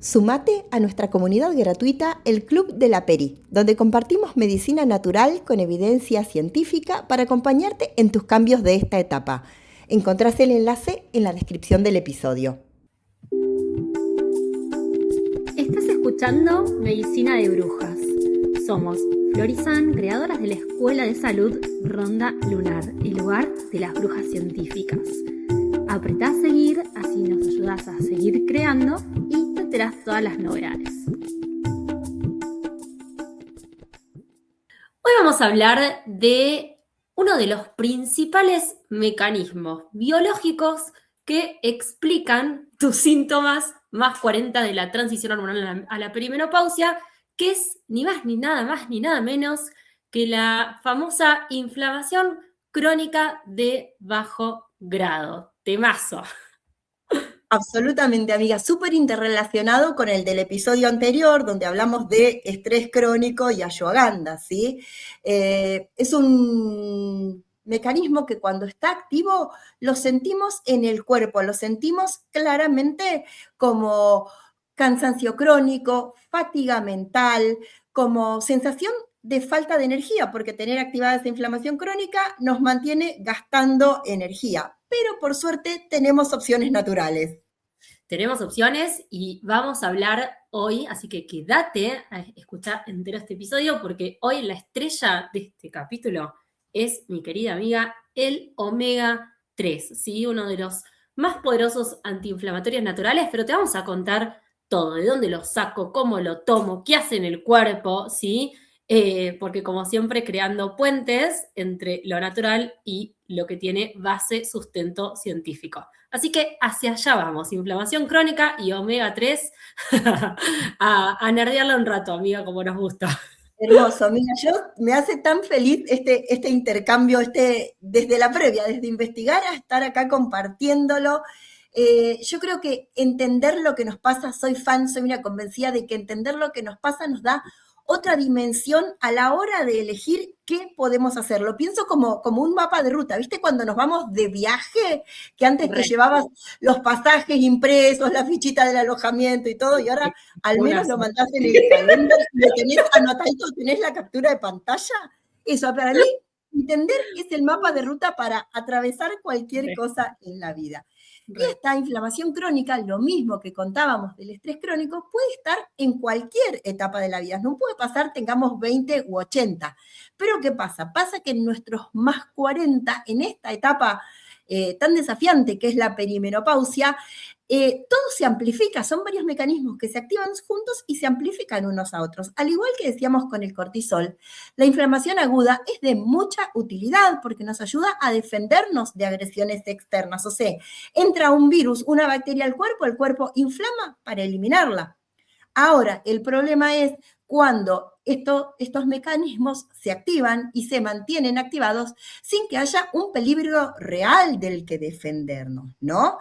Sumate a nuestra comunidad gratuita, el Club de la Peri, donde compartimos medicina natural con evidencia científica para acompañarte en tus cambios de esta etapa. Encontrás el enlace en la descripción del episodio. Estás escuchando Medicina de Brujas. Somos Flor y San, creadoras de la Escuela de Salud Ronda Lunar, el lugar de las brujas científicas. Apretá a seguir, así nos ayudás a seguir creando y te enterás todas las novedades. Hoy vamos a hablar de uno de los principales mecanismos biológicos que explican tus síntomas más 40 de la transición hormonal a la perimenopausia, que es ni más ni nada más ni nada menos que la famosa inflamación crónica de bajo grado. Temazo. Absolutamente, amiga, súper interrelacionado con el del episodio anterior, donde hablamos de estrés crónico y ashwagandha, ¿sí? Es un mecanismo que cuando está activo lo sentimos en el cuerpo, lo sentimos claramente como cansancio crónico, fatiga mental, como sensación de falta de energía, porque tener activada esa inflamación crónica nos mantiene gastando energía. Pero por suerte tenemos opciones naturales. Tenemos opciones y vamos a hablar hoy, así que quédate a escuchar entero este episodio porque hoy la estrella de este capítulo es mi querida amiga el omega 3, ¿sí? Uno de los más poderosos antiinflamatorios naturales, pero te vamos a contar todo, de dónde lo saco, cómo lo tomo, qué hace en el cuerpo, ¿sí? Porque como siempre creando puentes entre lo natural y lo que tiene base sustento científico. Así que hacia allá vamos, inflamación crónica y omega 3 a nerdearla un rato, amiga, como nos gusta. Hermoso, amiga, me hace tan feliz este intercambio, desde la previa, desde investigar a estar acá compartiéndolo. Yo creo que entender lo que nos pasa, soy una convencida de que entender lo que nos pasa nos da otra dimensión a la hora de elegir qué podemos hacer. Lo pienso como un mapa de ruta, ¿viste? Cuando nos vamos de viaje, que antes te llevabas los pasajes impresos, la fichita del alojamiento y todo, y ahora al menos lo mandás en el calendar y lo tenés anotadito, tenés la captura de pantalla. Eso, para mí, entender es el mapa de ruta para atravesar cualquier cosa en la vida. Y esta inflamación crónica, lo mismo que contábamos del estrés crónico, puede estar en cualquier etapa de la vida. No puede pasar, tengamos 20 u 80. Pero ¿qué pasa? Pasa que en nuestros más 40, en esta etapa tan desafiante que es la perimenopausia, todo se amplifica, son varios mecanismos que se activan juntos y se amplifican unos a otros. Al igual que decíamos con el cortisol, la inflamación aguda es de mucha utilidad porque nos ayuda a defendernos de agresiones externas. O sea, entra un virus, una bacteria al cuerpo, el cuerpo inflama para eliminarla. Ahora, el problema es cuando estos mecanismos se activan y se mantienen activados sin que haya un peligro real del que defendernos, ¿no?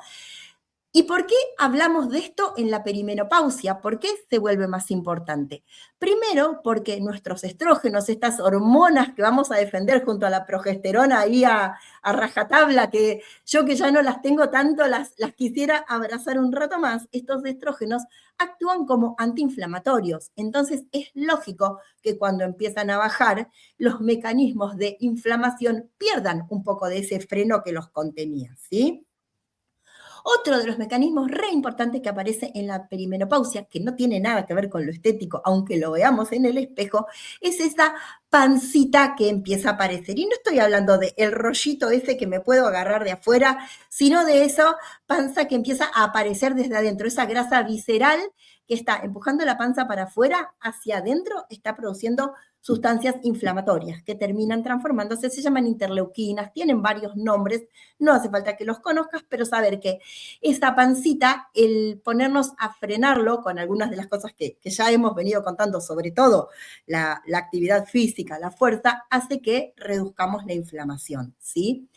¿Y por qué hablamos de esto en la perimenopausia? ¿Por qué se vuelve más importante? Primero, porque nuestros estrógenos, estas hormonas que vamos a defender junto a la progesterona ahí a rajatabla, que yo que ya no las tengo tanto, las quisiera abrazar un rato más, estos estrógenos actúan como antiinflamatorios. Entonces es lógico que cuando empiezan a bajar, los mecanismos de inflamación pierdan un poco de ese freno que los contenía, ¿sí? Otro de los mecanismos re importantes que aparece en la perimenopausia, que no tiene nada que ver con lo estético, aunque lo veamos en el espejo, es esa pancita que empieza a aparecer. Y no estoy hablando del rollito ese que me puedo agarrar de afuera, sino de esa panza que empieza a aparecer desde adentro, esa grasa visceral que está empujando la panza para afuera, hacia adentro, está produciendo sustancias inflamatorias que terminan transformándose, se llaman interleuquinas, tienen varios nombres, no hace falta que los conozcas, pero saber que esa pancita, el ponernos a frenarlo con algunas de las cosas que ya hemos venido contando, sobre todo la actividad física, la fuerza, hace que reduzcamos la inflamación, ¿sí?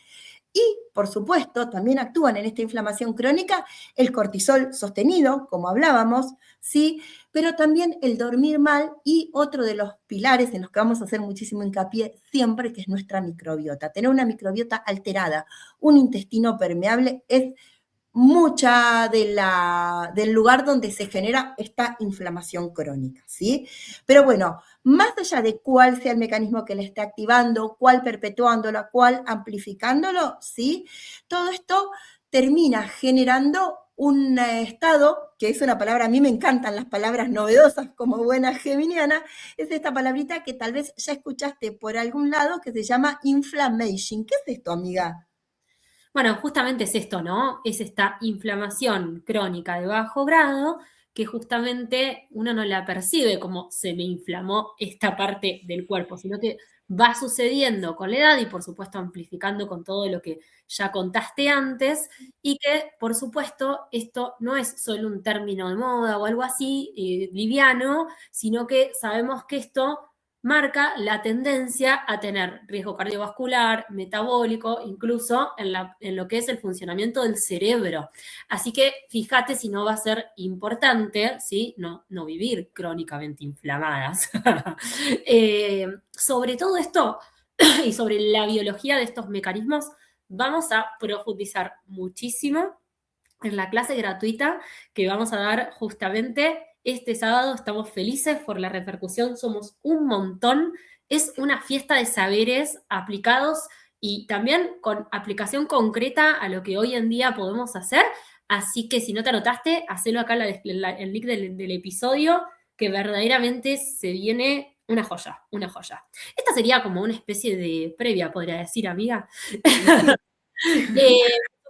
Y, por supuesto, también actúan en esta inflamación crónica el cortisol sostenido, como hablábamos, ¿sí? Pero también el dormir mal y otro de los pilares en los que vamos a hacer muchísimo hincapié siempre, que es nuestra microbiota. Tener una microbiota alterada, un intestino permeable es mucha del lugar donde se genera esta inflamación crónica, ¿sí? Pero bueno, más allá de cuál sea el mecanismo que le esté activando, cuál perpetuándolo, cuál amplificándolo, ¿sí? Todo esto termina generando un estado, que es una palabra, a mí me encantan las palabras novedosas como buena geminiana, es esta palabrita que tal vez ya escuchaste por algún lado, que se llama inflammation. ¿Qué es esto, amiga? Bueno, justamente es esto, ¿no? Es esta inflamación crónica de bajo grado que justamente uno no la percibe como se me inflamó esta parte del cuerpo, sino que va sucediendo con la edad y por supuesto amplificando con todo lo que ya contaste antes y que por supuesto esto no es solo un término de moda o algo así liviano, sino que sabemos que esto marca la tendencia a tener riesgo cardiovascular, metabólico, incluso en lo que es el funcionamiento del cerebro. Así que fíjate si no va a ser importante, ¿sí? No vivir crónicamente inflamadas. Sobre todo esto y sobre la biología de estos mecanismos, vamos a profundizar muchísimo en la clase gratuita que vamos a dar justamente este sábado. Estamos felices por la repercusión, somos un montón. Es una fiesta de saberes aplicados y también con aplicación concreta a lo que hoy en día podemos hacer. Así que si no te anotaste, hacelo acá el link del episodio, que verdaderamente se viene una joya, una joya. Esta sería como una especie de previa, podría decir, amiga. Sí.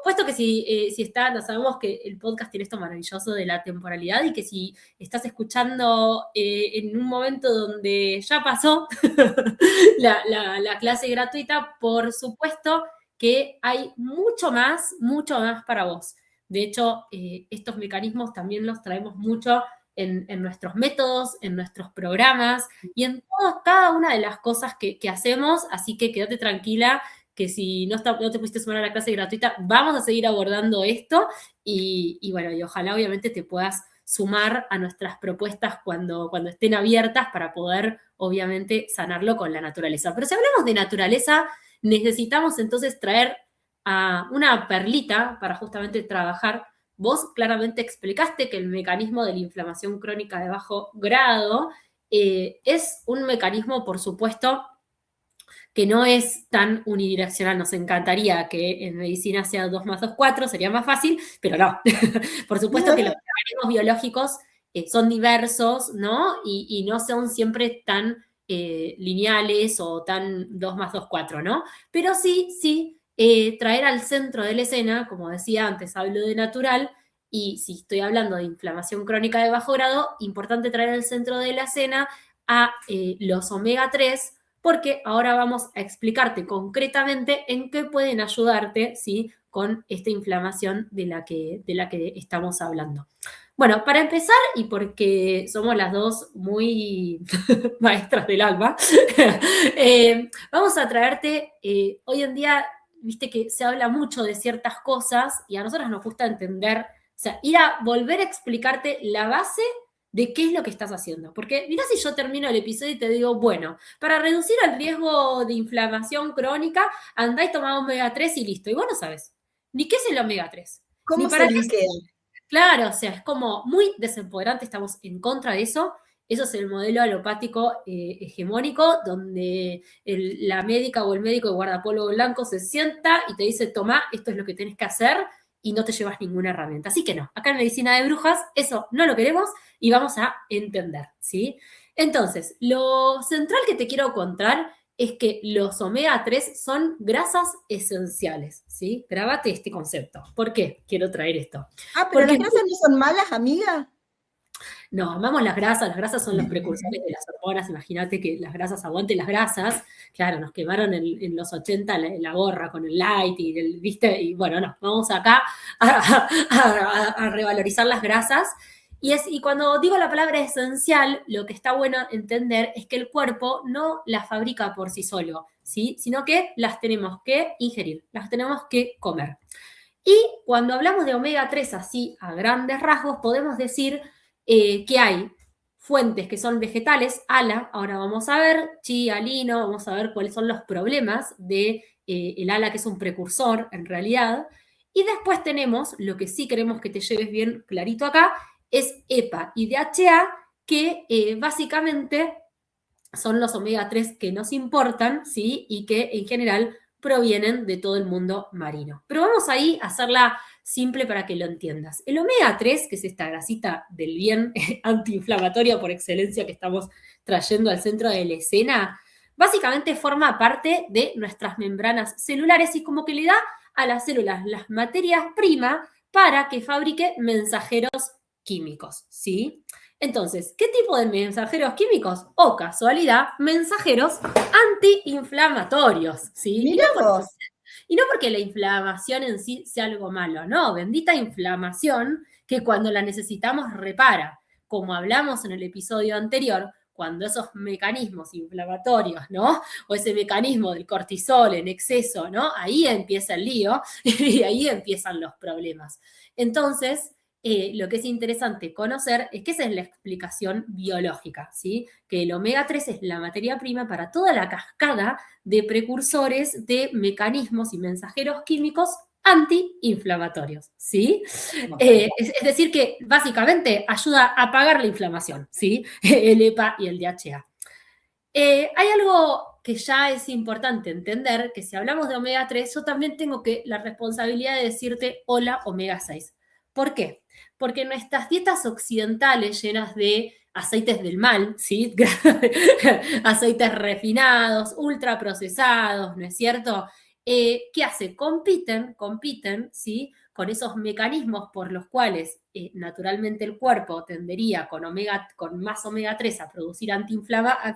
Por supuesto que si está, no sabemos que el podcast tiene esto maravilloso de la temporalidad y que si estás escuchando en un momento donde ya pasó la clase gratuita, por supuesto que hay mucho más para vos. De hecho, estos mecanismos también los traemos mucho en nuestros métodos, en nuestros programas y en cada una de las cosas que hacemos, así que quédate tranquila que si no te pudiste sumar a la clase gratuita, vamos a seguir abordando esto y bueno, y ojalá obviamente te puedas sumar a nuestras propuestas cuando estén abiertas para poder obviamente sanarlo con la naturaleza. Pero si hablamos de naturaleza, necesitamos entonces traer a una perlita para justamente trabajar. Vos claramente explicaste que el mecanismo de la inflamación crónica de bajo grado es un mecanismo, por supuesto, que no es tan unidireccional. Nos encantaría que en medicina sea 2 más 2, 4, sería más fácil, pero no. Por supuesto que los mecanismos biológicos son diversos, ¿no? Y no son siempre tan lineales o tan 2 más 2, 4, ¿no? Pero sí, traer al centro de la escena, como decía antes, hablo de natural, y si estoy hablando de inflamación crónica de bajo grado, importante traer al centro de la escena a los omega 3, porque ahora vamos a explicarte concretamente en qué pueden ayudarte, ¿sí? Con esta inflamación de la que estamos hablando. Bueno, para empezar, y porque somos las dos muy maestras del alma, vamos a traerte, hoy en día, viste que se habla mucho de ciertas cosas y a nosotros nos gusta entender, o sea, ir a volver a explicarte la base de qué es lo que estás haciendo. Porque mirá si yo termino el episodio y te digo, bueno, para reducir el riesgo de inflamación crónica, andá y tomá omega 3 y listo. Y vos no sabes ni qué es el omega 3, ni ¿Cómo para se qué. linkea? Claro, o sea, es como muy desempoderante, estamos en contra de eso. Eso es el modelo alopático hegemónico, donde la médica o el médico de guardapolvo blanco se sienta y te dice, toma, esto es lo que tenés que hacer, y no te llevas ninguna herramienta. Así que no, acá en Medicina de Brujas eso no lo queremos y vamos a entender, ¿sí? Entonces, lo central que te quiero contar es que los omega 3 son grasas esenciales, ¿sí? Grábate este concepto. ¿Por qué quiero traer esto? Ah, pero las Porque grasas no son malas, amiga. no, amamos las grasas son los precursores de las hormonas, imagínate que las grasas aguanten las grasas, claro, nos quemaron en los 80 la gorra con el light y ¿viste? Y bueno, no, vamos acá a revalorizar las grasas. Y cuando digo la palabra esencial, lo que está bueno entender es que el cuerpo no las fabrica por sí solo, ¿sí? Sino que las tenemos que ingerir, las tenemos que comer. Y cuando hablamos de omega 3 así a grandes rasgos, podemos decir que hay fuentes que son vegetales, ala, ahora vamos a ver, chía, lino, vamos a ver cuáles son los problemas de el ala, que es un precursor en realidad, Y después tenemos, lo que sí queremos que te lleves bien clarito acá, es EPA y DHA, que básicamente son los omega 3 que nos importan, ¿sí? Y que en general provienen de todo el mundo marino. Pero vamos ahí a hacerla simple para que lo entiendas. El omega 3, que es esta grasita del bien antiinflamatoria por excelencia que estamos trayendo al centro de la escena, básicamente forma parte de nuestras membranas celulares y como que le da a las células las materias primas para que fabrique mensajeros químicos, ¿sí? Entonces, ¿qué tipo de mensajeros químicos? O casualidad, mensajeros antiinflamatorios, ¿sí? Mirá vos. Y no porque la inflamación en sí sea algo malo, no, bendita inflamación que cuando la necesitamos repara. Como hablamos en el episodio anterior, cuando esos mecanismos inflamatorios, ¿no? O ese mecanismo del cortisol en exceso, ¿no? Ahí empieza el lío y ahí empiezan los problemas. Entonces, lo que es interesante conocer es que esa es la explicación biológica, ¿sí? Que el omega 3 es la materia prima para toda la cascada de precursores de mecanismos y mensajeros químicos antiinflamatorios, ¿sí? Es decir, que básicamente ayuda a apagar la inflamación, ¿sí? El EPA y el DHA. Hay algo que ya es importante entender, que si hablamos de omega 3, yo también tengo la responsabilidad de decirte hola omega 6. ¿Por qué? Porque nuestras dietas occidentales llenas de aceites del mal, ¿sí? Aceites refinados, ultraprocesados, ¿no es cierto? ¿Qué hace? Compiten, ¿sí? Con esos mecanismos por los cuales naturalmente el cuerpo tendería con más omega 3 a producir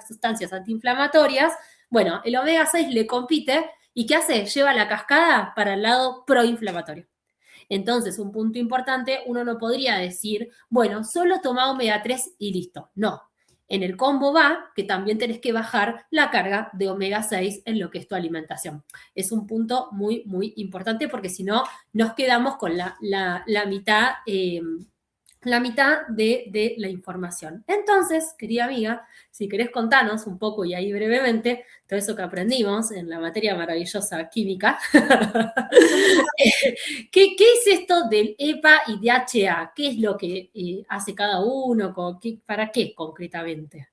sustancias antiinflamatorias. Bueno, el omega 6 le compite y ¿qué hace? Lleva la cascada para el lado proinflamatorio. Entonces, un punto importante, uno no podría decir, bueno, solo toma omega 3 y listo. No. En el combo va que también tenés que bajar la carga de omega 6 en lo que es tu alimentación. Es un punto muy, muy importante porque si no, nos quedamos con la mitad, la mitad de la información. Entonces, querida amiga, si querés contarnos un poco y ahí brevemente todo eso que aprendimos en la materia maravillosa química, ¿qué es esto del EPA y DHA? ¿Qué es lo que hace cada uno? ¿Para qué concretamente?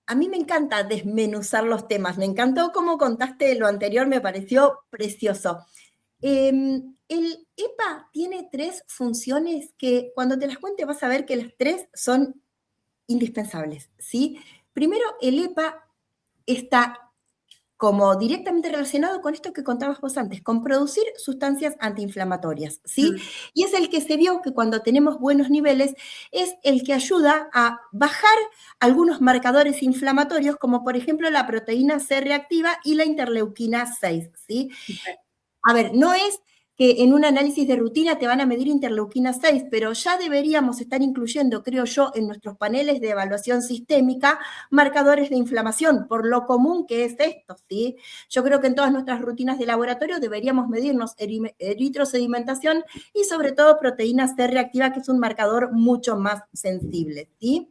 A mí me encanta desmenuzar los temas. Me encantó cómo contaste lo anterior, me pareció precioso. El EPA tiene 3 funciones que cuando te las cuente vas a ver que las 3 son indispensables, ¿sí? Primero, el EPA está como directamente relacionado con esto que contabas vos antes, con producir sustancias antiinflamatorias, ¿sí? Y es el que se vio que cuando tenemos buenos niveles es el que ayuda a bajar algunos marcadores inflamatorios, como por ejemplo la proteína C reactiva y la interleuquina 6, ¿sí? A ver, no es que en un análisis de rutina te van a medir interleuquina 6, pero ya deberíamos estar incluyendo, creo yo, en nuestros paneles de evaluación sistémica, marcadores de inflamación, por lo común que es esto, ¿sí? Yo creo que en todas nuestras rutinas de laboratorio deberíamos medirnos eritrosedimentación y sobre todo proteína C reactiva, que es un marcador mucho más sensible, ¿sí?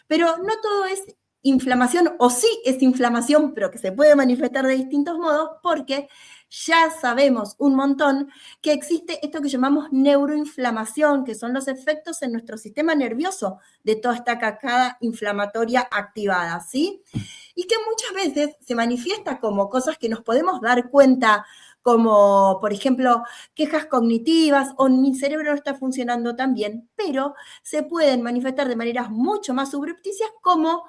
Pero no todo es inflamación, o sí es inflamación, pero que se puede manifestar de distintos modos, porque ya sabemos un montón que existe esto que llamamos neuroinflamación, que son los efectos en nuestro sistema nervioso de toda esta cascada inflamatoria activada, ¿sí? Y que muchas veces se manifiesta como cosas que nos podemos dar cuenta, como por ejemplo quejas cognitivas o mi cerebro no está funcionando tan bien, pero se pueden manifestar de maneras mucho más subrepticias como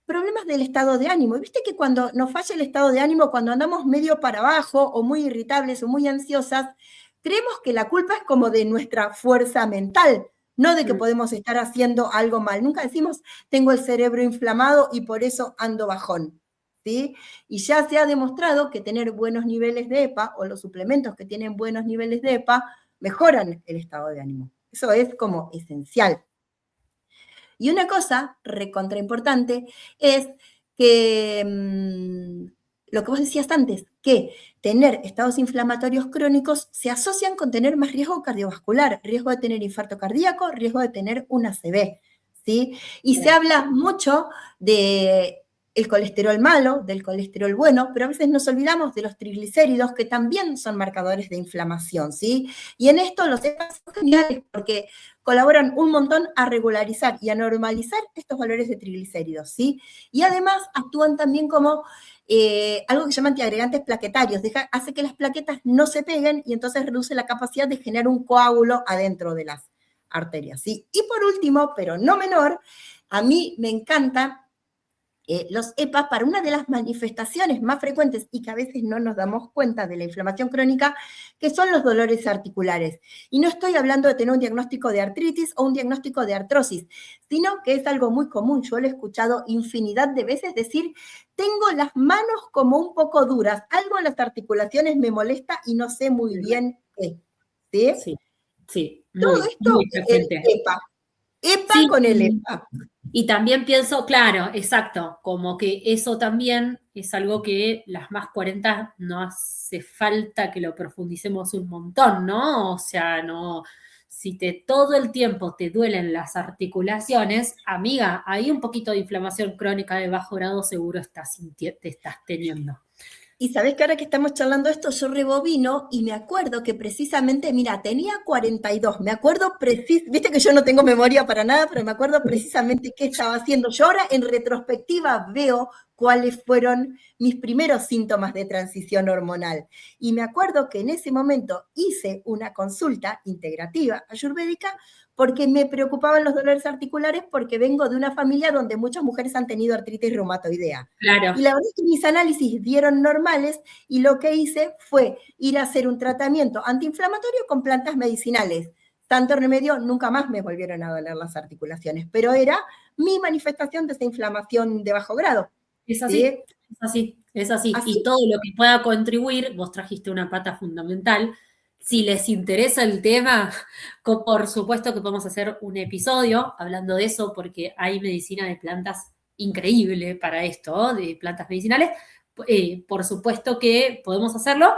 problemas del estado de ánimo. Y viste que cuando nos falla el estado de ánimo, cuando andamos medio para abajo o muy irritables o muy ansiosas, creemos que la culpa es como de nuestra fuerza mental, no de que podemos estar haciendo algo mal. Nunca decimos, tengo el cerebro inflamado y por eso ando bajón, ¿sí? Y ya se ha demostrado que tener buenos niveles de EPA o los suplementos que tienen buenos niveles de EPA mejoran el estado de ánimo. Eso es como esencial. Y una cosa recontra importante es que lo que vos decías antes, que tener estados inflamatorios crónicos se asocian con tener más riesgo cardiovascular, riesgo de tener infarto cardíaco, riesgo de tener un ACV, ¿sí? Y se habla mucho de el colesterol malo, del colesterol bueno, pero a veces nos olvidamos de los triglicéridos, que también son marcadores de inflamación, ¿sí? Y en esto los EPA son geniales porque colaboran un montón a regularizar y a normalizar estos valores de triglicéridos, ¿sí? Y además actúan también como algo que se llama antiagregantes plaquetarios, hace que las plaquetas no se peguen y entonces reduce la capacidad de generar un coágulo adentro de las arterias, ¿sí? Y por último, pero no menor, a mí me encanta los EPA para una de las manifestaciones más frecuentes y que a veces no nos damos cuenta de la inflamación crónica, que son los dolores articulares. Y no estoy hablando de tener un diagnóstico de artritis o un diagnóstico de artrosis, sino que es algo muy común. Yo lo he escuchado infinidad de veces decir, tengo las manos como un poco duras, algo en las articulaciones me molesta y no sé muy bien qué. ¿Sí? Sí, sí, Todo muy, esto muy es el frecuente. EPA. EPA Sí, con el EPA. y también pienso, claro, exacto, como que eso también es algo que las más 40 no hace falta que lo profundicemos un montón, ¿no? O sea, no, si todo el tiempo te duelen las articulaciones, amiga, ahí un poquito de inflamación crónica de bajo grado seguro te estás teniendo. Y sabés que ahora que estamos charlando esto, yo rebobino y me acuerdo que precisamente, mira, tenía 42, me acuerdo viste que yo no tengo memoria para nada, pero me acuerdo precisamente qué estaba haciendo. Yo ahora en retrospectiva veo cuáles fueron mis primeros síntomas de transición hormonal. Y me acuerdo que en ese momento hice una consulta integrativa ayurvédica porque me preocupaban los dolores articulares porque vengo de una familia donde muchas mujeres han tenido artritis reumatoidea. Claro. Y la verdad es que mis análisis dieron normales y lo que hice fue ir a hacer un tratamiento antiinflamatorio con plantas medicinales. Tanto remedio, nunca más me volvieron a doler las articulaciones, pero era mi manifestación de esa inflamación de bajo grado. Es ¿Sí? así, es así, es así. Así. Y todo lo que pueda contribuir, vos trajiste una pata fundamental. Si les interesa el tema, por supuesto que podemos hacer un episodio hablando de eso, porque hay medicina de plantas increíble para esto, de plantas medicinales. Por supuesto que podemos hacerlo,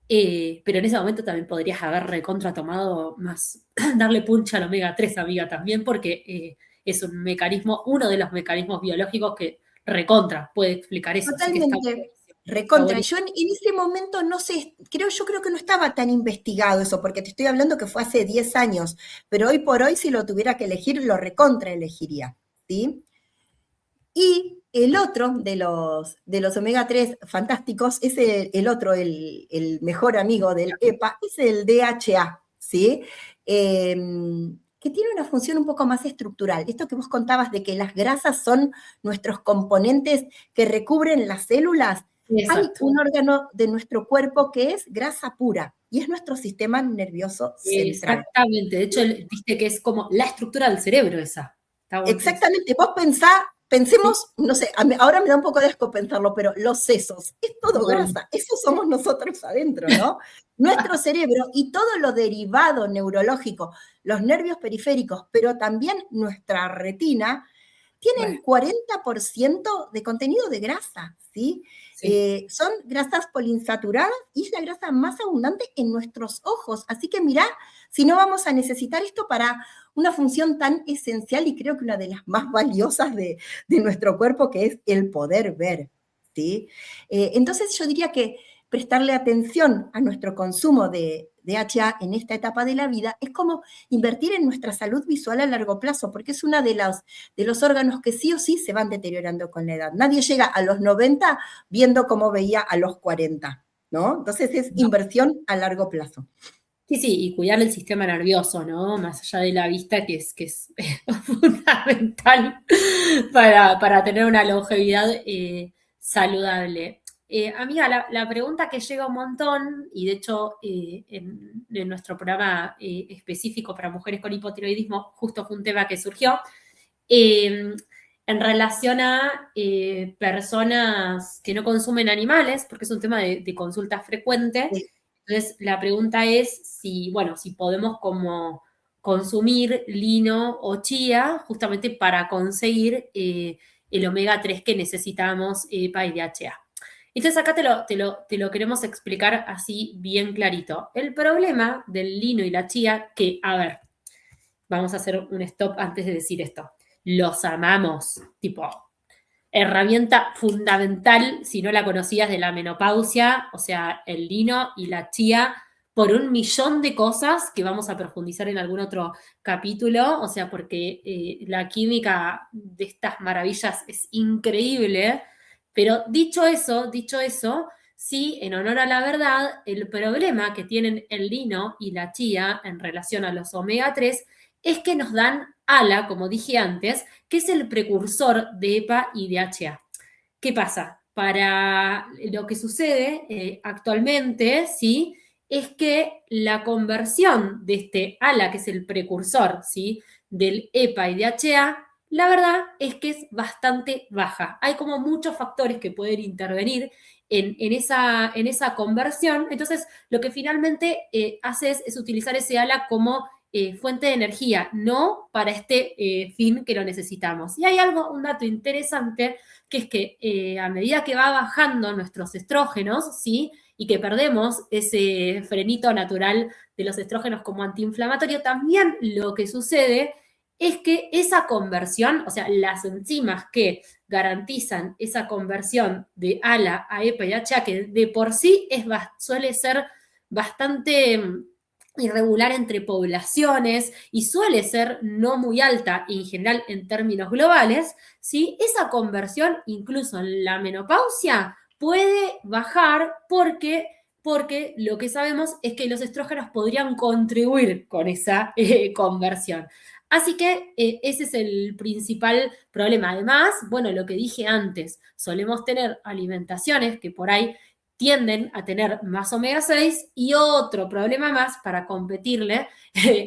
pero en ese momento también podrías haber recontra tomado más, darle puncha al omega 3, amiga, también, porque es un mecanismo, uno de los mecanismos biológicos que recontra puede explicar eso. Así que está Totalmente. buenísimo. Está Recontra. buenísimo. Yo en ese momento no sé, yo creo que no estaba tan investigado eso, porque te estoy hablando que fue hace 10 años, pero hoy por hoy si lo tuviera que elegir, lo recontra elegiría, ¿sí? Y el otro de los omega 3 fantásticos es el otro, el mejor amigo del EPA, es el DHA, ¿sí? Que tiene una función un poco más estructural. Esto que vos contabas de que las grasas son nuestros componentes que recubren las células, hay Exacto. un órgano de nuestro cuerpo que es grasa pura y es nuestro sistema nervioso central. Exactamente. De hecho, viste que es como la estructura del cerebro esa. Está buenísimo. Exactamente, vos pensemos, no sé, ahora me da un poco de asco pensarlo, pero los sesos, es todo Bueno, grasa, eso somos nosotros adentro, ¿no? Nuestro cerebro y todo lo derivado neurológico, los nervios periféricos, pero también nuestra retina, tienen bueno, 40% de contenido de grasa, ¿sí? sí. Son grasas poliinsaturadas y es la grasa más abundante en nuestros ojos. Así que mirá, si no vamos a necesitar esto para una función tan esencial y creo que una de las más valiosas de nuestro cuerpo, que es el poder ver, ¿sí? Entonces yo diría que prestarle atención a nuestro consumo de DHA en esta etapa de la vida es como invertir en nuestra salud visual a largo plazo, porque es uno de los órganos que sí o sí se van deteriorando con la edad. Nadie llega a los 90 viendo cómo veía a los 40, ¿no? Entonces es No. inversión a largo plazo. Sí, sí, y cuidar el sistema nervioso, ¿no? Más allá de la vista, que es fundamental para tener una longevidad saludable. Amiga, la pregunta que llega un montón, y de hecho en nuestro programa específico para mujeres con hipotiroidismo, justo fue un tema que surgió, en relación a personas que no consumen animales, porque es un tema de consulta frecuente. Sí. Entonces, la pregunta es si, bueno, si podemos como consumir lino o chía justamente para conseguir el omega 3 que necesitamos para el DHA. Entonces acá te lo queremos explicar así bien clarito. El problema del lino y la chía, que, a ver, vamos a hacer un stop antes de decir esto. Los amamos, tipo, herramienta fundamental, si no la conocías, de la menopausia, o sea, el lino y la chía, por un millón de cosas que vamos a profundizar en algún otro capítulo, o sea, porque la química de estas maravillas es increíble. Pero dicho eso, sí, en honor a la verdad, el problema que tienen el lino y la chía en relación a los omega 3 es que nos dan ALA, como dije antes, que es el precursor de EPA y de HA. ¿Qué pasa? Para lo que sucede actualmente, ¿sí? Es que la conversión de este ALA, que es el precursor, ¿sí? Del EPA y de HA, la verdad es que es bastante baja. Hay como muchos factores que pueden intervenir en esa conversión. Entonces, lo que finalmente hace es utilizar ese ALA como fuente de energía, no para este fin que lo necesitamos. Y hay un dato interesante, que es que a medida que va bajando nuestros estrógenos, ¿sí? Y que perdemos ese frenito natural de los estrógenos como antiinflamatorio, también lo que sucede es que esa conversión, o sea, las enzimas que garantizan esa conversión de ALA a EPA y HA, que de por sí suele ser bastante irregular entre poblaciones y suele ser no muy alta en general en términos globales, ¿sí? Esa conversión incluso en la menopausia puede bajar porque lo que sabemos es que los estrógenos podrían contribuir con esa conversión. Así que ese es el principal problema. Además, bueno, lo que dije antes, solemos tener alimentaciones que por ahí tienden a tener más omega 6 y otro problema más para competirle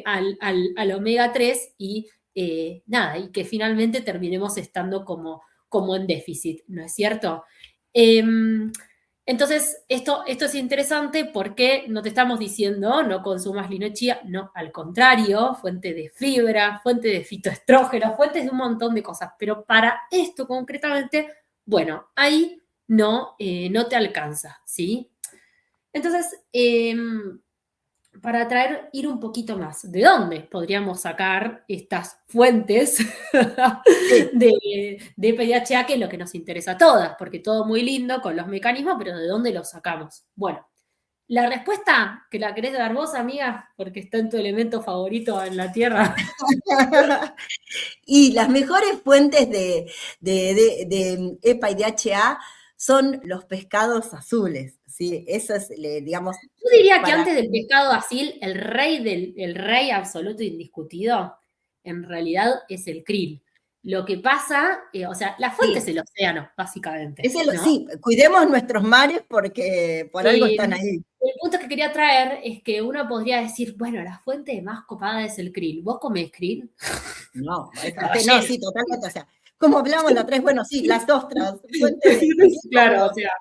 al omega 3 y nada, y que finalmente terminemos estando como en déficit, ¿no es cierto? Entonces, esto es interesante porque no te estamos diciendo no consumas lino y chía, no, al contrario, fuente de fibra, fuente de fitoestrógenos, fuentes de un montón de cosas, pero para esto concretamente, bueno, ahí no te alcanza, ¿sí? Entonces, para ir un poquito más, ¿de dónde podríamos sacar estas fuentes Sí. de PDHA, que es lo que nos interesa a todas? Porque todo muy lindo con los mecanismos, pero ¿de dónde los sacamos? Bueno, la respuesta, que la querés dar vos, amiga, porque está en tu elemento favorito en la Tierra. Y las mejores fuentes de EPA y de HA son los pescados azules, ¿sí? Eso es, digamos, Yo diría que para... antes del pescado asil, el rey absoluto e indiscutido, en realidad es el krill. Lo que pasa, o sea, la fuente es Sí, el océano, básicamente, ¿no? sí, cuidemos nuestros mares porque por algo están ahí. El punto que quería traer es que uno podría decir, bueno, la fuente más copada es el krill. ¿Vos comés krill? No, La no, ballena. sí, totalmente. O sea, como hablamos la otra vez, bueno, sí, las ostras, fuente de krill, Claro, o obvio. sea,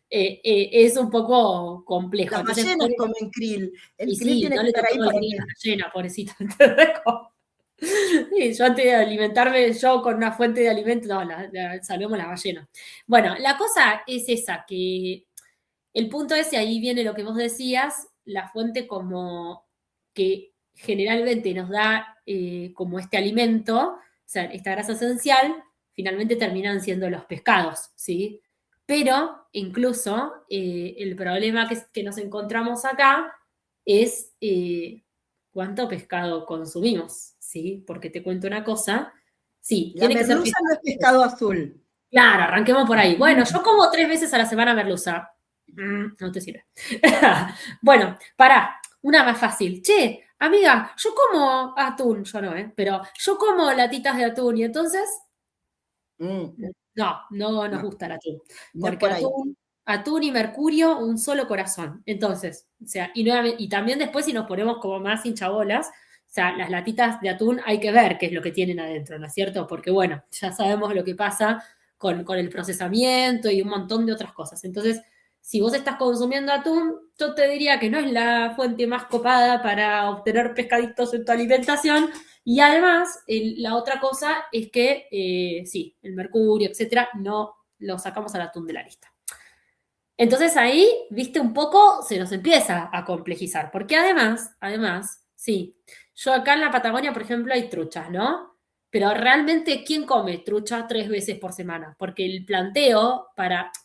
es un poco complejo. Las Entonces, ballenas comen krill. El y krill sí, tiene no que le estar ahí tocó el para krill a que... la ballena, pobrecita. Sí, yo antes de alimentarme yo con una fuente de alimento, no, salvemos la ballena. Bueno, la cosa es esa, que el punto es, y ahí viene lo que vos decías, la fuente como que generalmente nos da como este alimento, o sea, esta grasa esencial, finalmente terminan siendo los pescados, ¿sí? Pero incluso el problema que nos encontramos acá es cuánto pescado consumimos, ¿sí? Porque te cuento una cosa, sí, La tiene que ser merluza pescado. no es pescado azul. Claro, arranquemos por ahí. Bueno, yo como 3 veces a la semana merluza. No te sirve. Bueno, pará, una más fácil. Che, amiga, yo como atún, yo no, ¿eh? Pero yo como latitas de atún y entonces, Mm, no nos no, gusta el atún. no es Porque por ahí. atún y mercurio, un solo corazón. Entonces, o sea, y también después si nos ponemos como más hinchabolas, o sea, las latitas de atún hay que ver qué es lo que tienen adentro, ¿no es cierto? Porque bueno, ya sabemos lo que pasa con el procesamiento y un montón de otras cosas. Entonces, si vos estás consumiendo atún, yo te diría que no es la fuente más copada para obtener pescaditos en tu alimentación. Y además, la otra cosa es que, sí, el mercurio, etcétera, no lo sacamos al atún de la lista. Entonces ahí, viste, un poco se nos empieza a complejizar, porque además, sí, yo acá en la Patagonia, por ejemplo, hay truchas, ¿no? Pero realmente, ¿quién come trucha 3 veces por semana? Porque el planteo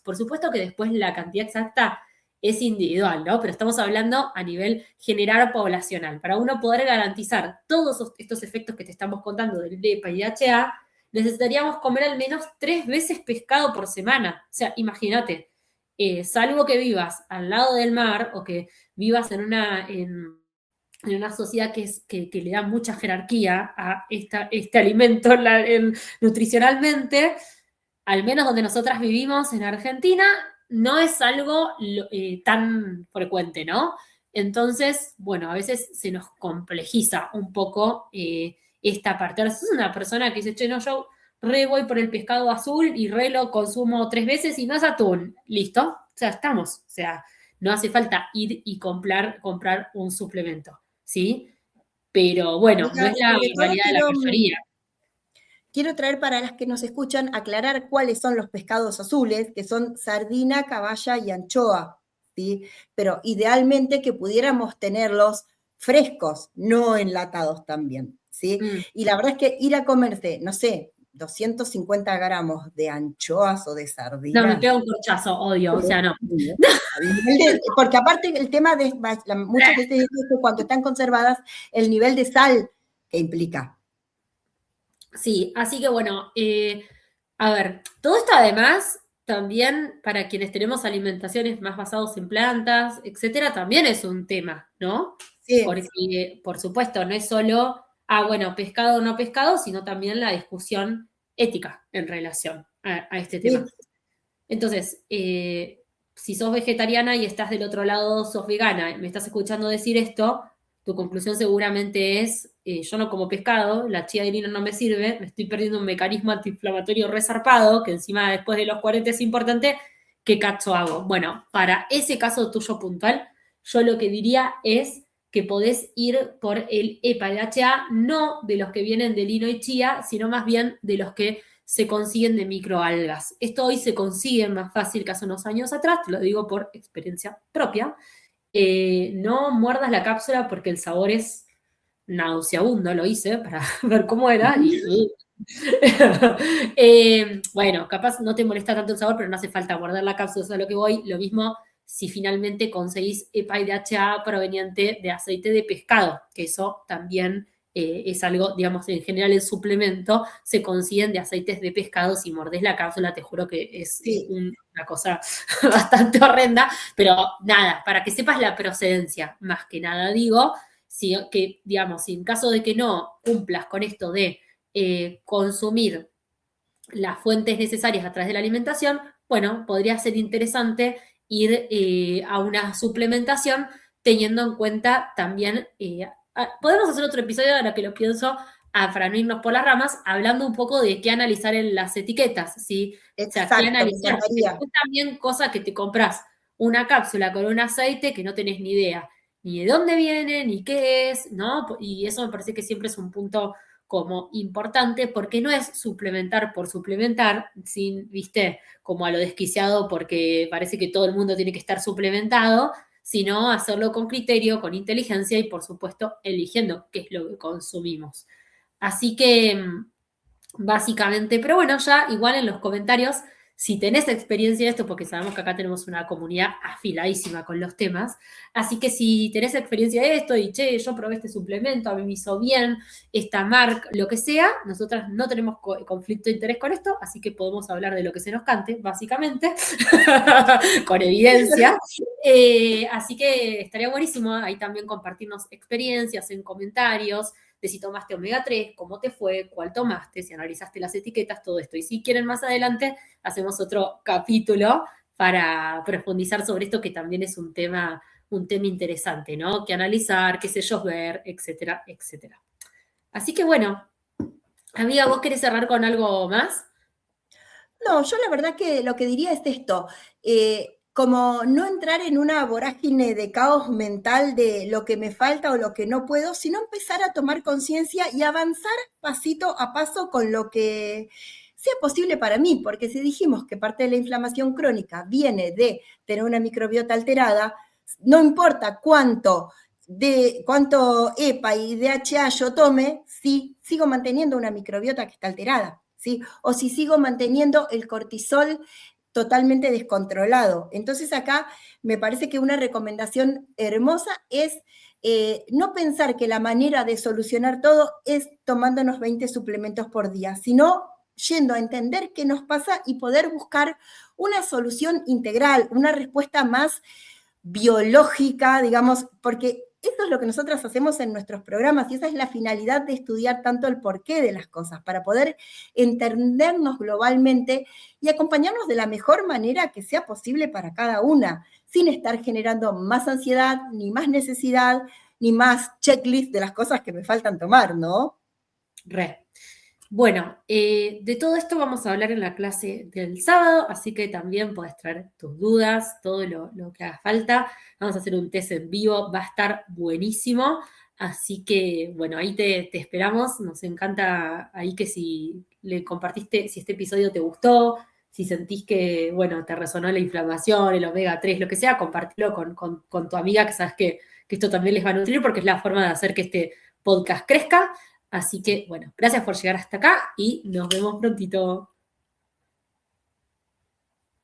por supuesto que después la cantidad exacta es individual, ¿no? Pero estamos hablando a nivel general poblacional. Para uno poder garantizar todos estos efectos que te estamos contando del DEPA y DHA, necesitaríamos comer al menos 3 veces pescado por semana. O sea, imagínate, salvo que vivas al lado del mar o que vivas en una sociedad que le da mucha jerarquía a este alimento nutricionalmente, al menos donde nosotras vivimos en Argentina, no es algo tan frecuente, ¿no? Entonces, bueno, a veces se nos complejiza un poco esta parte. Ahora, si sos una persona que dice, che, no, yo re voy por el pescado azul y re lo consumo 3 veces y no es atún, listo, o sea, estamos, o sea, no hace falta ir y comprar un suplemento, ¿sí? Pero bueno, no Amiga, es la sobre todo realidad de la mayoría. quiero traer para las que nos escuchan, aclarar cuáles son los pescados azules, que son sardina, caballa y anchoa, ¿sí? Pero idealmente que pudiéramos tenerlos frescos, no enlatados también, ¿sí? Mm. Y la verdad es que ir a comerse, no sé, 250 gramos de anchoas o de No, me sardina. pega un corchazo, odio, o sea, no. Porque aparte el tema de muchas veces es que cuando están conservadas, el nivel de sal que implica. Sí, así que bueno, a ver, todo esto además también para quienes tenemos alimentaciones más basados en plantas, etcétera, también es un tema, ¿no? Sí, Porque, por supuesto, no es solo, bueno, pescado o no pescado, sino también la discusión ética en relación a este tema. sí. Entonces, si sos vegetariana y estás del otro lado, sos vegana, y me estás escuchando decir esto, tu conclusión seguramente es, yo no como pescado, la chía de lino no me sirve, me estoy perdiendo un mecanismo antiinflamatorio resarpado, que encima después de los 40 es importante, ¿qué cacho hago? Bueno, para ese caso tuyo puntual, yo lo que diría es que podés ir por el EPA y DHA, no de los que vienen de lino y chía, sino más bien de los que se consiguen de microalgas. Esto hoy se consigue más fácil que hace unos años atrás, te lo digo por experiencia propia. No muerdas la cápsula porque el sabor es nauseabundo, lo hice para ver cómo era y bueno, capaz no te molesta tanto el sabor, pero no hace falta guardar la cápsula, eso es a lo que voy. Lo mismo si finalmente conseguís EPA y DHA proveniente de aceite de pescado, que eso también es algo, digamos, en general el suplemento se consiguen de aceites de pescado. Si mordés la cápsula, te juro que es Sí. una cosa bastante horrenda, pero nada, para que sepas la procedencia, más que nada digo, que, digamos, si en caso de que no cumplas con esto de consumir las fuentes necesarias a través de la alimentación, bueno, podría ser interesante ir a una suplementación teniendo en cuenta también, podemos hacer otro episodio ahora que lo pienso, para no irnos por las ramas, hablando un poco de qué analizar en las etiquetas, ¿sí? O sea, qué Exacto, me analizar. encantaría. Después también cosa que te compras una cápsula con un aceite que no tenés ni idea ni de dónde viene, ni qué es, ¿no? Y eso me parece que siempre es un punto como importante porque no es suplementar por suplementar, sin, viste, como a lo desquiciado porque parece que todo el mundo tiene que estar suplementado, sino hacerlo con criterio, con inteligencia y por supuesto eligiendo qué es lo que consumimos. Así que básicamente, pero bueno, ya igual en los comentarios, si tenés experiencia de esto, porque sabemos que acá tenemos una comunidad afiladísima con los temas, así que si tenés experiencia de esto y che, yo probé este suplemento, a mí me hizo bien, esta marca, lo que sea, nosotras no tenemos conflicto de interés con esto, así que podemos hablar de lo que se nos cante, básicamente, con evidencia. Así que estaría buenísimo ahí también compartirnos experiencias en comentarios de si tomaste omega 3, cómo te fue, cuál tomaste, si analizaste las etiquetas, todo esto. Y si quieren más adelante, hacemos otro capítulo para profundizar sobre esto, que también es un tema interesante, ¿no? Que analizar, qué sé yo, ver, etcétera, etcétera. Así que bueno, amiga, ¿vos querés cerrar con algo más? No, yo la verdad que lo que diría es esto, como no entrar en una vorágine de caos mental de lo que me falta o lo que no puedo, sino empezar a tomar conciencia y avanzar pasito a paso con lo que sea posible para mí, porque si dijimos que parte de la inflamación crónica viene de tener una microbiota alterada, no importa cuánto EPA y DHA yo tome, si sigo manteniendo una microbiota que está alterada, ¿sí? O si sigo manteniendo el cortisol totalmente descontrolado. Entonces acá me parece que una recomendación hermosa es no pensar que la manera de solucionar todo es tomándonos 20 suplementos por día, sino yendo a entender qué nos pasa y poder buscar una solución integral, una respuesta más biológica, digamos, porque eso es lo que nosotros hacemos en nuestros programas y esa es la finalidad de estudiar tanto el porqué de las cosas, para poder entendernos globalmente y acompañarnos de la mejor manera que sea posible para cada una, sin estar generando más ansiedad, ni más necesidad, ni más checklist de las cosas que me faltan tomar, ¿no? Re. Bueno, de todo esto vamos a hablar en la clase del sábado, así que también puedes traer tus dudas, todo lo que haga falta. Vamos a hacer un test en vivo, va a estar buenísimo. Así que, bueno, ahí te esperamos. Nos encanta ahí que si le compartiste, si este episodio te gustó, si sentís que, bueno, te resonó la inflamación, el omega 3, lo que sea, compartilo con tu amiga, que sabes que esto también les va a nutrir, porque es la forma de hacer que este podcast crezca. Así que, bueno, gracias por llegar hasta acá y nos vemos prontito.